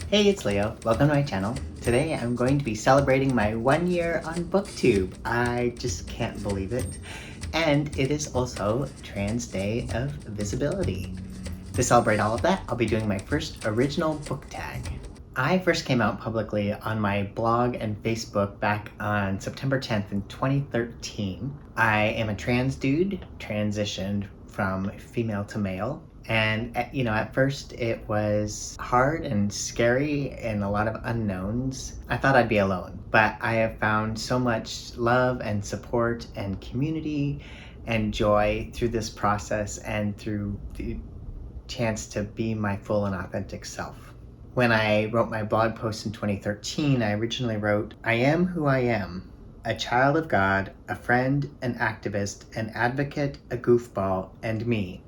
Hey, it's Leo. Welcome to my channel. Today I'm going to be celebrating my 1 year on BookTube. I just can't believe it. And it is also Trans Day of Visibility. To celebrate all of that, I'll be doing my first original book tag. I first came out publicly on my blog and Facebook back on September 10th in 2013. I am a trans dude, transitioned from female to male. And at first it was hard and scary and a lot of unknowns. I thought I'd be alone, but I have found so much love and support and community and joy through this process and through the chance to be my full and authentic self. When I wrote my blog post in 2013, I originally wrote, "I am who I am, a child of God, a friend, an activist, an advocate, a goofball, and me.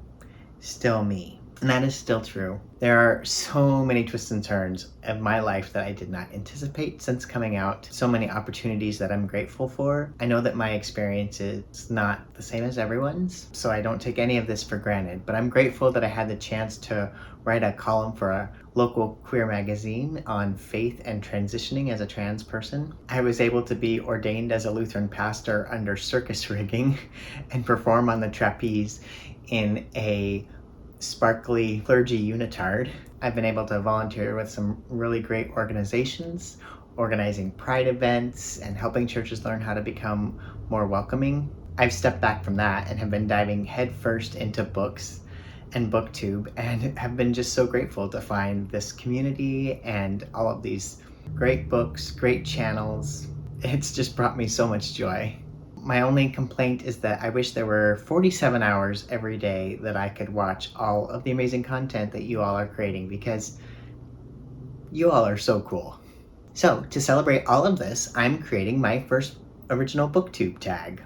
Still me." And that is still true. There are so many twists and turns of my life that I did not anticipate since coming out. So many opportunities that I'm grateful for. I know that my experience is not the same as everyone's, so I don't take any of this for granted, but I'm grateful that I had the chance to write a column for a local queer magazine on faith and transitioning as a trans person. I was able to be ordained as a Lutheran pastor under circus rigging and perform on the trapeze in a sparkly clergy unitard. I've been able to volunteer with some really great organizations, organizing pride events and helping churches learn how to become more welcoming. I've stepped back from that and have been diving headfirst into books and BookTube and have been just so grateful to find this community and all of these great books, great channels. It's just brought me so much joy. My only complaint is that I wish there were 47 hours every day that I could watch all of the amazing content that you all are creating, because you all are so cool. So to celebrate all of this, I'm creating my first original BookTube tag.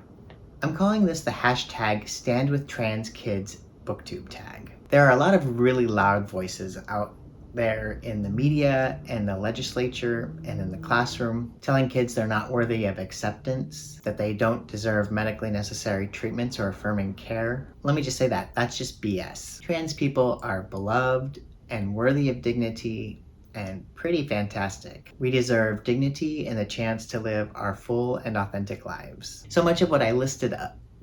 I'm calling this the hashtag #StandWithTransKids BookTube tag. There are a lot of really loud voices out there in the media and the legislature and in the classroom telling kids they're not worthy of acceptance, that they don't deserve medically necessary treatments or affirming care. Let me just say that's just BS. Trans people are beloved and worthy of dignity and pretty fantastic. We deserve dignity and the chance to live our full and authentic lives. So much of what I listed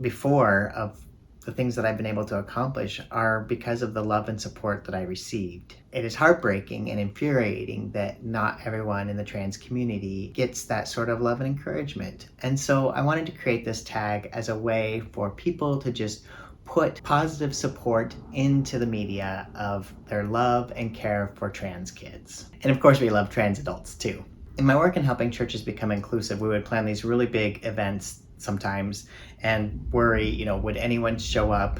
before of the things that I've been able to accomplish are because of the love and support that I received. It is heartbreaking and infuriating that not everyone in the trans community gets that sort of love and encouragement. And so I wanted to create this tag as a way for people to just put positive support into the media of their love and care for trans kids. And of course, we love trans adults too. In my work in helping churches become inclusive, we would plan these really big events sometimes and worry, would anyone show up,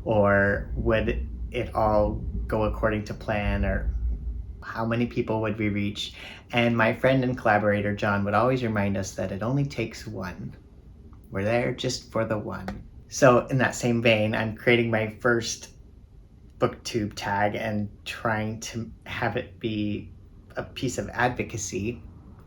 or would it all go according to plan, or how many people would we reach? And my friend and collaborator John would always remind us that it only takes one. We're there just for the one. So in that same vein, I'm creating my first BookTube tag and trying to have it be a piece of advocacy,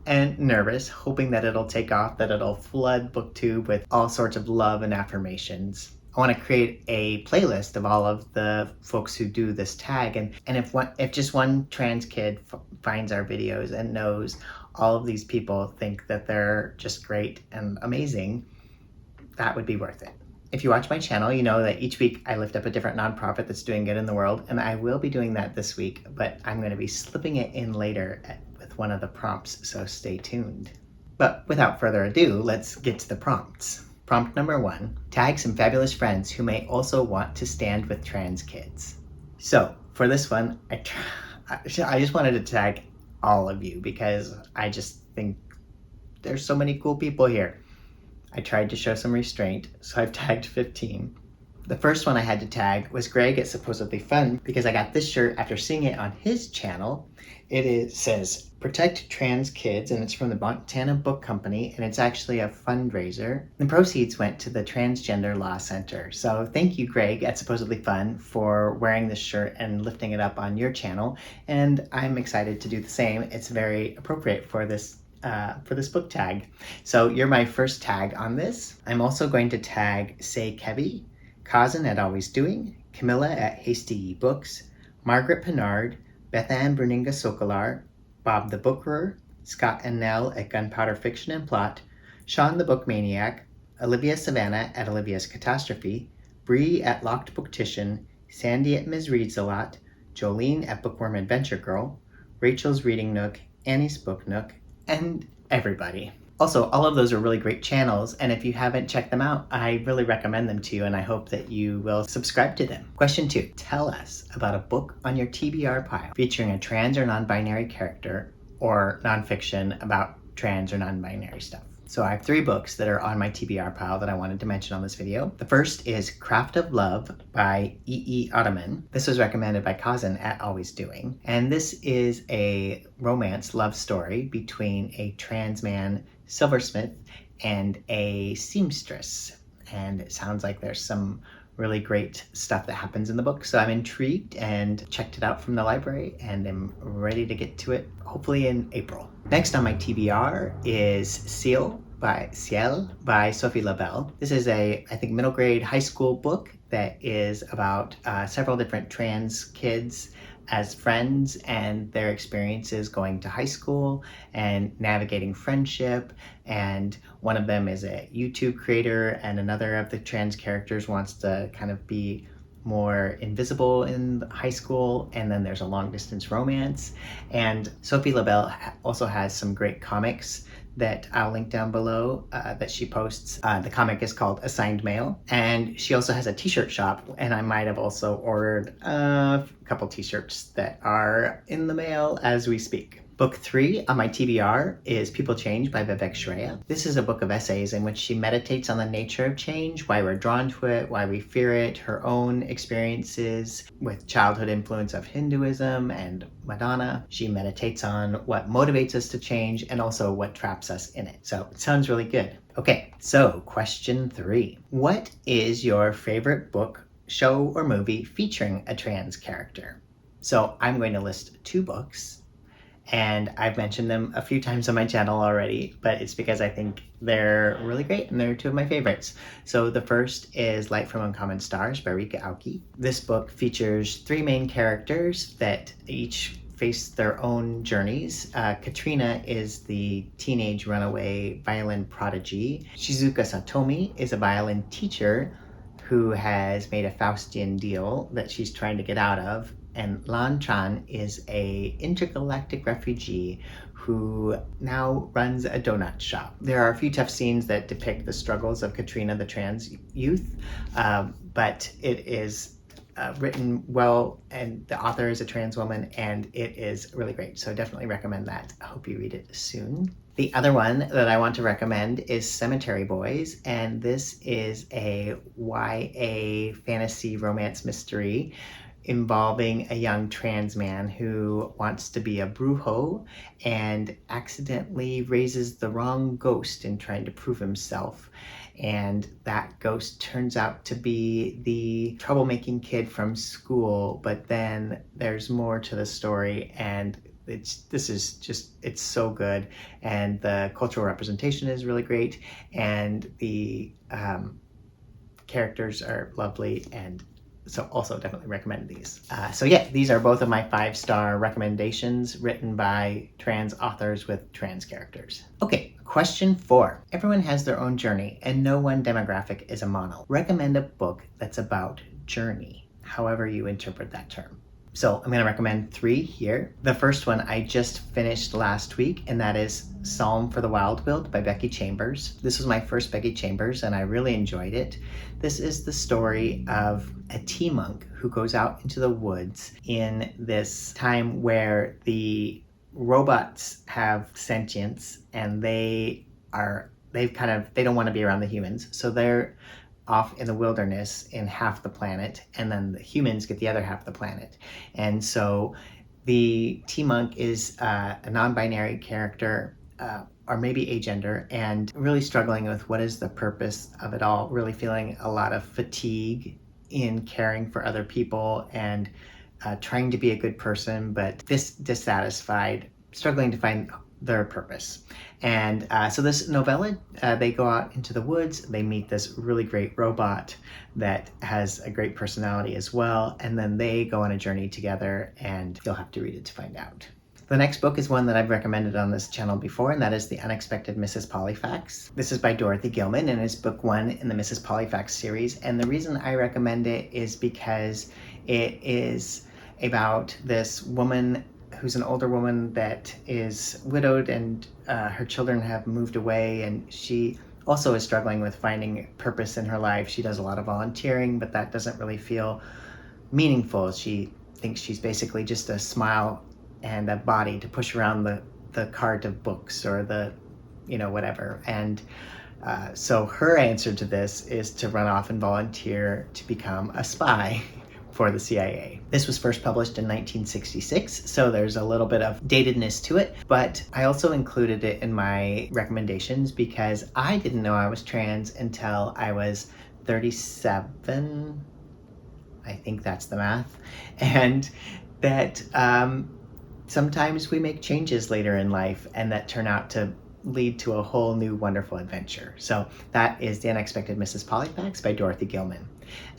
and nervous, hoping that it'll take off, that it'll flood BookTube with all sorts of love and affirmations. I want to create a playlist of all of the folks who do this tag, and if just one trans kid finds our videos and knows all of these people think that they're just great and amazing, that would be worth it. If you watch my channel, you know that each week I lift up a different nonprofit that's doing good in the world, and I will be doing that this week, but I'm going to be slipping it in later with one of the prompts, so stay tuned. But without further ado, let's get to the prompts. Prompt number 1, tag some fabulous friends who may also want to stand with trans kids. So for this one, I just wanted to tag all of you because I just think there's so many cool people here. I tried to show some restraint, so I've tagged 15. The first one I had to tag was Greg at Supposedly Fun, because I got this shirt after seeing it on his channel. It says Protect Trans Kids, and it's from the Montana Book Company, and it's actually a fundraiser. The proceeds went to the Transgender Law Center. So thank you, Greg at Supposedly Fun, for wearing this shirt and lifting it up on your channel, and I'm excited to do the same. It's very appropriate for this book tag. So you're my first tag on this. I'm also going to tag Say Kevy, Kazan at Always Doing, Camilla at Hasty Books, Margaret Pinard, Beth Ann Bruninga Sokolar, Bob the Bookerer, Scott and Nell at Gunpowder Fiction and Plot, Sean the Book Maniac, Olivia Savannah at Olivia's Catastrophe, Bree at Locked Booktition, Sandy at Ms. Reads a Lot, Jolene at Bookworm Adventure Girl, Rachel's Reading Nook, Annie's Book Nook, and everybody. Also, all of those are really great channels, and if you haven't checked them out, I really recommend them to you, and I hope that you will subscribe to them. Question 2. Tell us about a book on your TBR pile featuring a trans or non-binary character or nonfiction about trans or non-binary stuff. So I have 3 books that are on my TBR pile that I wanted to mention on this video. The first is Craft of Love by E.E. Ottoman. This was recommended by Kazan at Always Doing. And this is a romance love story between a trans man, silversmith, and a seamstress. And it sounds like there's some really great stuff that happens in the book. So I'm intrigued and checked it out from the library and am ready to get to it hopefully in April. Next on my TBR is Ciel by Sophie Labelle. This is a, I think, middle grade high school book that is about several different trans kids as friends and their experiences going to high school and navigating friendship. And one of them is a YouTube creator, and another of the trans characters wants to kind of be more invisible in high school, and then there's a long distance romance. And Sophie Labelle also has some great comics that I'll link down below that she posts. The comic is called Assigned Mail, and she also has a t-shirt shop, and I might have also ordered a couple t-shirts that are in the mail as we speak. Book 3 on my TBR is People Change by Vivek Shraya. This is a book of essays in which she meditates on the nature of change, why we're drawn to it, why we fear it, her own experiences with childhood influence of Hinduism and Madonna. She meditates on what motivates us to change and also what traps us in it. So it sounds really good. Okay, so question 3. What is your favorite book, show, or movie featuring a trans character? So I'm going to list 2 books. And I've mentioned them a few times on my channel already, but it's because I think they're really great and they're 2 of my favorites. So the first is Light from Uncommon Stars by Rika Aoki. This book features 3 main characters that each face their own journeys. Katrina is the teenage runaway violin prodigy. Shizuka Satomi is a violin teacher who has made a Faustian deal that she's trying to get out of. And Lan Chan is a intergalactic refugee who now runs a donut shop. There are a few tough scenes that depict the struggles of Katrina, the trans youth, but it is written well, and the author is a trans woman, and it is really great. So definitely recommend that. I hope you read it soon. The other one that I want to recommend is Cemetery Boys, and this is a YA fantasy romance mystery involving a young trans man who wants to be a brujo and accidentally raises the wrong ghost in trying to prove himself. And that ghost turns out to be the troublemaking kid from school, but then there's more to the story, and it's so good, and the cultural representation is really great, and the characters are lovely, and so also definitely recommend these. So yeah, these are both of my 5-star recommendations written by trans authors with trans characters. Okay, question 4. Everyone has their own journey and no one demographic is a mono. Recommend a book that's about journey, however you interpret that term. So I'm going to recommend 3 here. The first one I just finished last week, and that is Psalm for the Wild-Willed by Becky Chambers. This was my first Becky Chambers, and I really enjoyed it. This is the story of a tea monk who goes out into the woods in this time where the robots have sentience, and they don't want to be around the humans, so they're off in the wilderness in half the planet, and then the humans get the other half of the planet. And so the tea monk is a non-binary character, or maybe agender, and really struggling with what is the purpose of it all, really feeling a lot of fatigue in caring for other people and trying to be a good person, but dissatisfied, struggling to find their purpose. And so this novella, they go out into the woods, they meet this really great robot that has a great personality as well, and then they go on a journey together, and you'll have to read it to find out. The next book is one that I've recommended on this channel before, and that is The Unexpected Mrs. Polyfax. This is by Dorothy Gilman, and it's book 1 in the Mrs. Polyfax series. And the reason I recommend it is because it is about this woman who's an older woman that is widowed, and her children have moved away, and she also is struggling with finding purpose in her life. She does a lot of volunteering, but that doesn't really feel meaningful. She thinks she's basically just a smile and a body to push around the cart of books or the, whatever. And so her answer to this is to run off and volunteer to become a spy for the CIA. This was first published in 1966, so there's a little bit of datedness to it, but I also included it in my recommendations because I didn't know I was trans until I was 37. I think that's the math. And that sometimes we make changes later in life and that turn out to lead to a whole new wonderful adventure. So that is The Unexpected Mrs. Polyfax by Dorothy Gilman.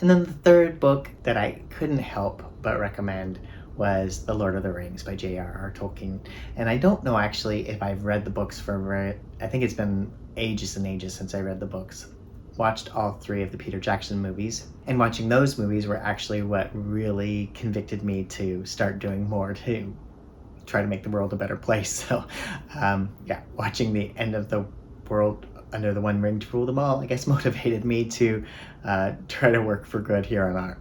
And then the third book that I couldn't help but recommend was The Lord of the Rings by J.R.R. Tolkien. And I don't know actually if I've read the books I think it's been ages and ages since I read the books. Watched all 3 of the Peter Jackson movies, and watching those movies were actually what really convicted me to start doing more to try to make the world a better place. So watching the end of the world under the One Ring to rule them all, I guess, motivated me to try to work for good here on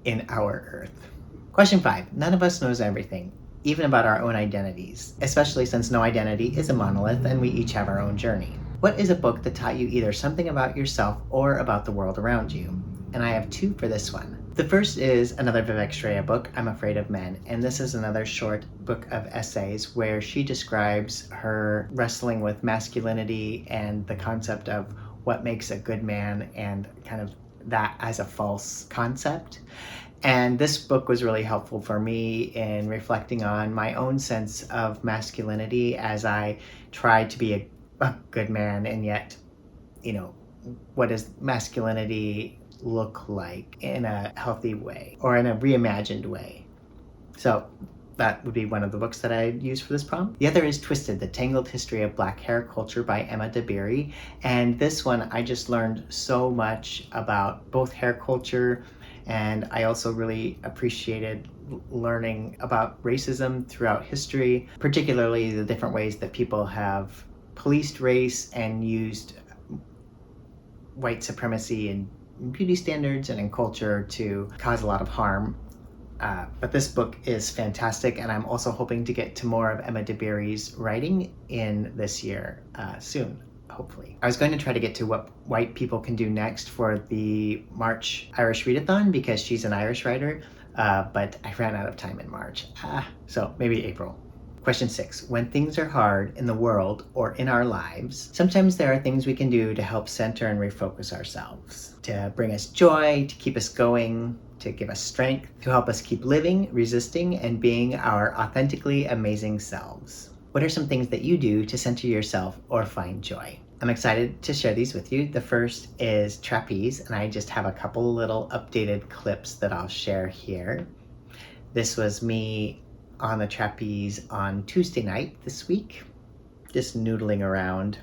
in our Earth. Question 5. None of us knows everything, even about our own identities, especially since no identity is a monolith and we each have our own journey. What is a book that taught you either something about yourself or about the world around you? And I have 2 for this one. The first is another Vivek Shraya book, I'm Afraid of Men, and this is another short book of essays where she describes her wrestling with masculinity and the concept of what makes a good man and kind of that as a false concept. And this book was really helpful for me in reflecting on my own sense of masculinity as I tried to be a good man, and yet, what does masculinity look like in a healthy way or in a reimagined way? So that would be one of the books that I use for this prompt. The other is Twisted, The Tangled History of Black Hair Culture by Emma Dabiri. And this one, I just learned so much about both hair culture, and I also really appreciated learning about racism throughout history, particularly the different ways that people have policed race and used white supremacy in beauty standards and in culture to cause a lot of harm. But this book is fantastic, and I'm also hoping to get to more of Emma Dabiri's writing in this year soon, hopefully. I was going to try to get to what white people can do next for the March Irish Readathon because she's an Irish writer, but I ran out of time in March. So maybe April. Question 6. When things are hard in the world or in our lives, sometimes there are things we can do to help center and refocus ourselves, to bring us joy, to keep us going, to give us strength, to help us keep living, resisting, and being our authentically amazing selves. What are some things that you do to center yourself or find joy? I'm excited to share these with you. The first is trapeze, and I just have a couple little updated clips that I'll share here. This was me on the trapeze on Tuesday night this week, just noodling around.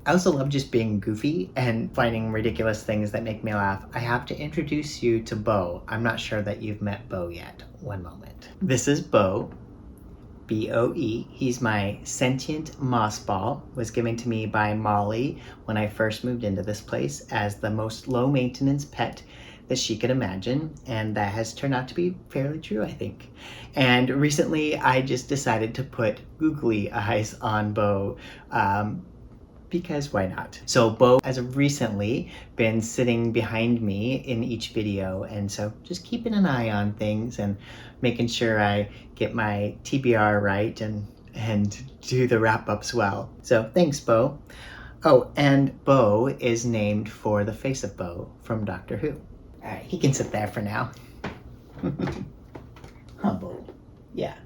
I also love just being goofy and finding ridiculous things that make me laugh. I have to introduce you to Bo. I'm not sure that you've met Bo yet. One moment. This is Bo, B-O-E. He's my sentient moss ball, was given to me by Molly when I first moved into this place as the most low maintenance pet that she could imagine, and that has turned out to be fairly true, I think. And recently I just decided to put googly eyes on Bo, because why not? So Bo has recently been sitting behind me in each video, and so just keeping an eye on things and making sure I get my TBR right and do the wrap-ups well. So thanks, Bo. Oh, and Bo is named for the face of Bo from Doctor Who. All right, he can sit there for now. Humble. Yeah.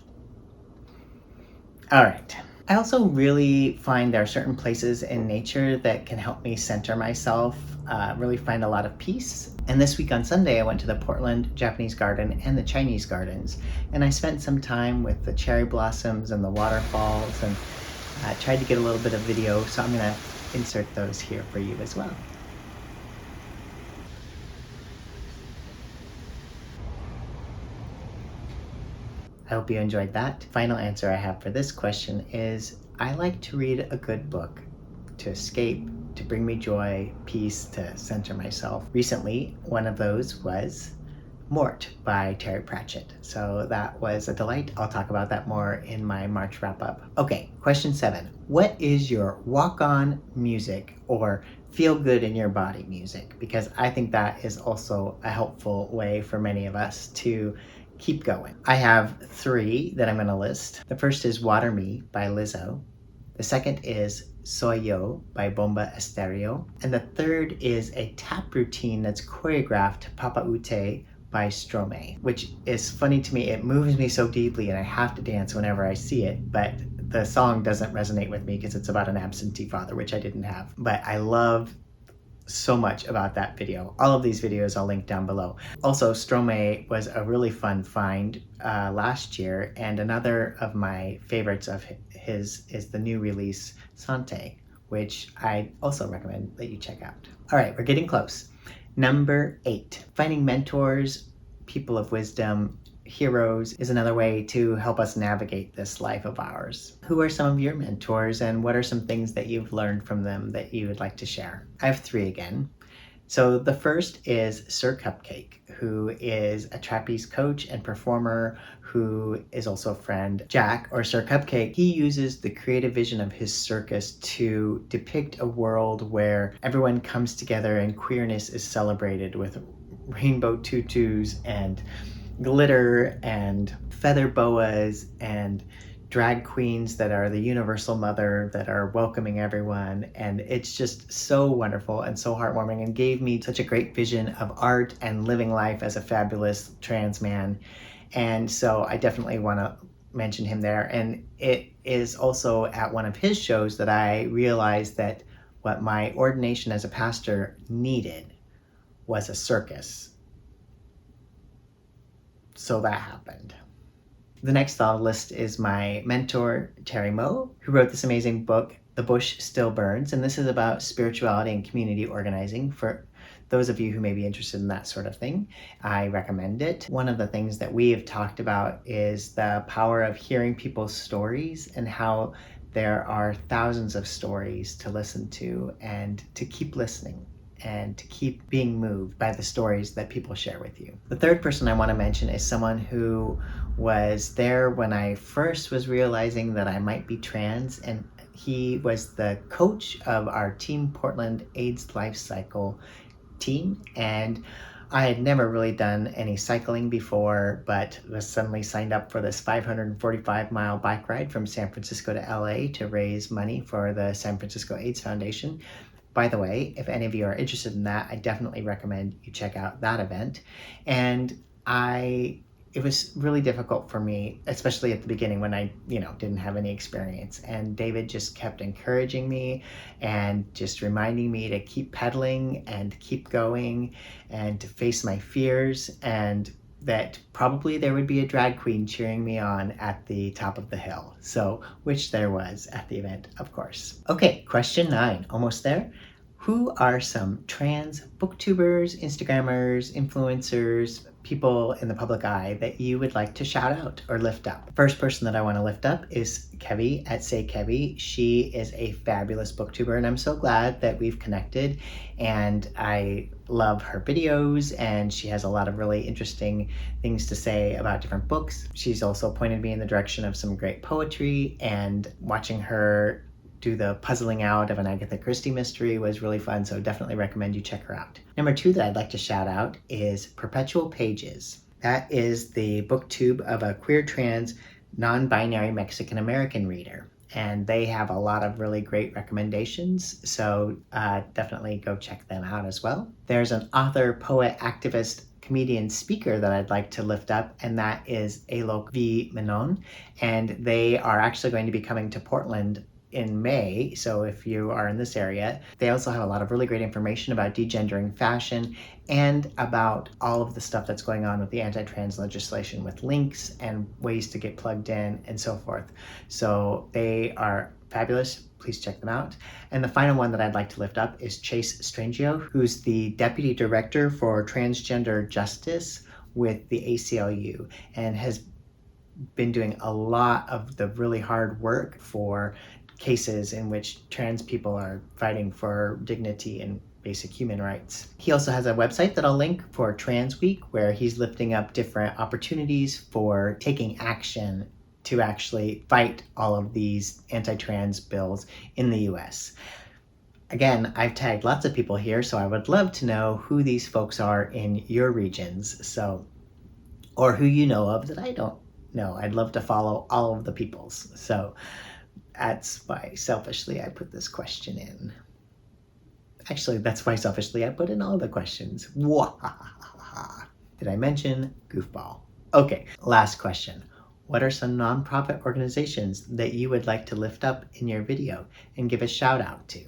All right. I also really find there are certain places in nature that can help me center myself, really find a lot of peace. And this week on Sunday, I went to the Portland Japanese Garden and the Chinese Gardens, and I spent some time with the cherry blossoms and the waterfalls, and tried to get a little bit of video, so I'm gonna insert those here for you as well. I hope you enjoyed that. Final answer I have for this question is I like to read a good book to escape, to bring me joy, peace, to center myself. Recently, one of those was Mort by Terry Pratchett. So that was a delight. I'll talk about that more in my March wrap up. Okay, question 7. What is your walk-on music or feel good in your body music? Because I think that is also a helpful way for many of us to keep going. I have 3 that I'm going to list. The first is Water Me by Lizzo. The second is Soy Yo by Bomba Estéreo. And the third is a tap routine that's choreographed, Papa Ute by Stromae, which is funny to me. It moves me so deeply and I have to dance whenever I see it, but the song doesn't resonate with me because it's about an absentee father, which I didn't have. But I love so much about that video. All of these videos I'll link down below. Also, Stromae was a really fun find last year, and another of my favorites of his is the new release Sante, which I also recommend that you check out. All right, we're getting close. Number 8, finding mentors, people of wisdom, heroes is another way to help us navigate this life of ours. Who are some of your mentors, and what are some things that you've learned from them that you would like to share? I have 3 again. So the first is Sir Cupcake, who is a trapeze coach and performer who is also a friend. Jack, or Sir Cupcake, he uses the creative vision of his circus to depict a world where everyone comes together and queerness is celebrated with rainbow tutus and glitter and feather boas and drag queens that are the universal mother that are welcoming everyone. And it's just so wonderful and so heartwarming, and gave me such a great vision of art and living life as a fabulous trans man. And so I definitely want to mention him there. And it is also at one of his shows that I realized that what my ordination as a pastor needed was a circus. So that happened. The next on the list is my mentor, Terry Moe, who wrote this amazing book, The Bush Still Burns, and this is about spirituality and community organizing. For those of you who may be interested in that sort of thing, I recommend it. One of the things that we have talked about is the power of hearing people's stories, and how there are thousands of stories to listen to, and to keep listening and to keep being moved by the stories that people share with you. The third person I want to mention is someone who was there when I first was realizing that I might be trans, and he was the coach of our Team Portland AIDS Life Cycle team. And I had never really done any cycling before, but was suddenly signed up for this 545-mile bike ride from San Francisco to LA to raise money for the San Francisco AIDS Foundation. By the way, if any of you are interested in that, I definitely recommend you check out that event. And it was really difficult for me, especially at the beginning when I, didn't have any experience. And David just kept encouraging me and just reminding me to keep pedaling and keep going and to face my fears, and that probably there would be a drag queen cheering me on at the top of the hill. So, which there was at the event, of course. Okay, question 9, almost there. Who are some trans booktubers, Instagrammers, influencers, people in the public eye that you would like to shout out or lift up? First person that I want to lift up is Kevi at Say Kevi. She is a fabulous booktuber, and I'm so glad that we've connected, and I love her videos, and she has a lot of really interesting things to say about different books. She's also pointed me in the direction of some great poetry, and watching her do the puzzling out of an Agatha Christie mystery was really fun, so definitely recommend you check her out. Number 2 that I'd like to shout out is Perpetual Pages. That is the booktube of a queer, trans, non-binary Mexican-American reader, and they have a lot of really great recommendations, so definitely go check them out as well. There's an author, poet, activist, comedian speaker that I'd like to lift up, and that is Alok V. Menon. And they are actually going to be coming to Portland in May, so if you are in this area. They also have a lot of really great information about degendering fashion and about all of the stuff that's going on with the anti-trans legislation, with links and ways to get plugged in and so forth. So they are fabulous. Please check them out. And the final one that I'd like to lift up is Chase Strangio, who's the Deputy Director for Transgender Justice with the ACLU and has been doing a lot of the really hard work for cases in which trans people are fighting for dignity and basic human rights. He also has a website that I'll link for Trans Week, where he's lifting up different opportunities for taking action to actually fight all of these anti-trans bills in the US. Again, I've tagged lots of people here, so I would love to know who these folks are in your regions, or who you know of that I don't know. I'd love to follow all of the peoples. So that's why selfishly I put this question in. Actually, that's why selfishly I put in all the questions. Did I mention goofball? Okay, last question. What are some nonprofit organizations that you would like to lift up in your video and give a shout out to?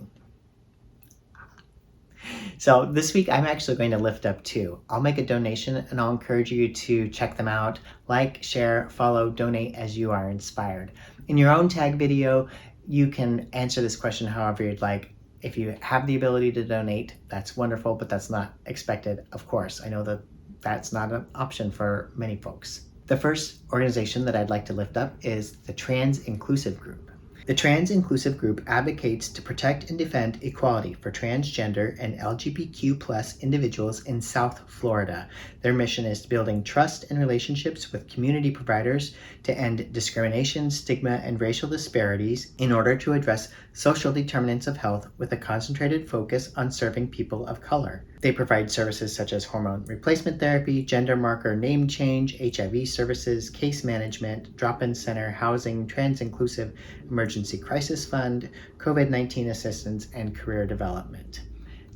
So this week I'm actually going to lift up two. I'll make a donation and I'll encourage you to check them out. Like, share, follow, donate as you are inspired. In your own tag video, you can answer this question however you'd like. If you have the ability to donate, that's wonderful, but that's not expected, of course. I know that that's not an option for many folks. The first organization that I'd like to lift up is the Trans Inclusive Group. The Trans Inclusive Group advocates to protect and defend equality for transgender and LGBTQ+ individuals in South Florida. Their mission is building trust and relationships with community providers to end discrimination, stigma, and racial disparities in order to address social determinants of health with a concentrated focus on serving people of color. They provide services such as hormone replacement therapy, gender marker name change, HIV services, case management, drop-in center, housing, trans-inclusive emergency crisis fund, COVID-19 assistance, and career development.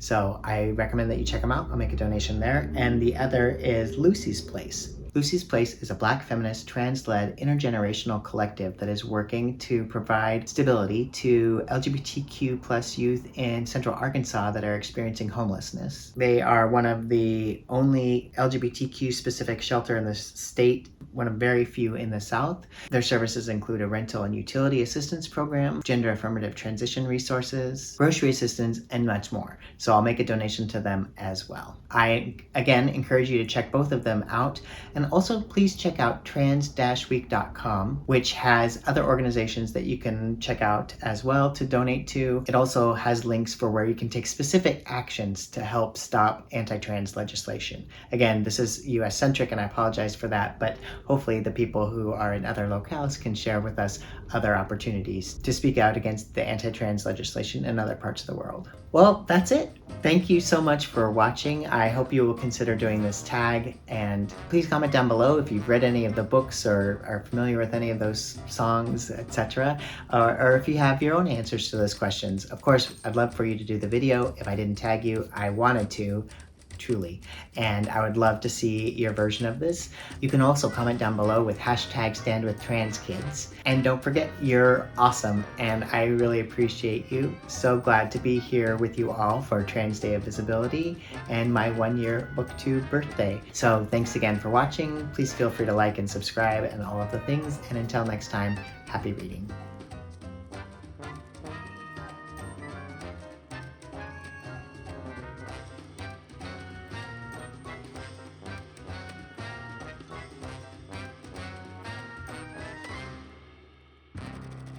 So I recommend that you check them out. I'll make a donation there. And the other is Lucy's Place. Lucy's Place is a Black feminist, trans-led, intergenerational collective that is working to provide stability to LGBTQ+ youth in Central Arkansas that are experiencing homelessness. They are one of the only LGBTQ-specific shelter in the state, one of very few in the South. Their services include a rental and utility assistance program, gender affirmative transition resources, grocery assistance, and much more. So I'll make a donation to them as well. I, again, encourage you to check both of them out. And also, please check out trans-week.com, which has other organizations that you can check out as well to donate to. It also has links for where you can take specific actions to help stop anti-trans legislation. Again, this is US-centric, and I apologize for that, but hopefully the people who are in other locales can share with us other opportunities to speak out against the anti-trans legislation in other parts of the world. Well, that's it. Thank you so much for watching. I hope you will consider doing this tag, and please comment down below if you've read any of the books or are familiar with any of those songs, etc., or if you have your own answers to those questions. Of course, I'd love for you to do the video. If I didn't tag you, I wanted to. Truly, and I would love to see your version of this. You can also comment down below with #StandWithTransKids. And don't forget, you're awesome, and I really appreciate you. So glad to be here with you all for Trans Day of Visibility and my 1-year BookTube birthday. So thanks again for watching. Please feel free to like and subscribe and all of the things, and until next time, happy reading.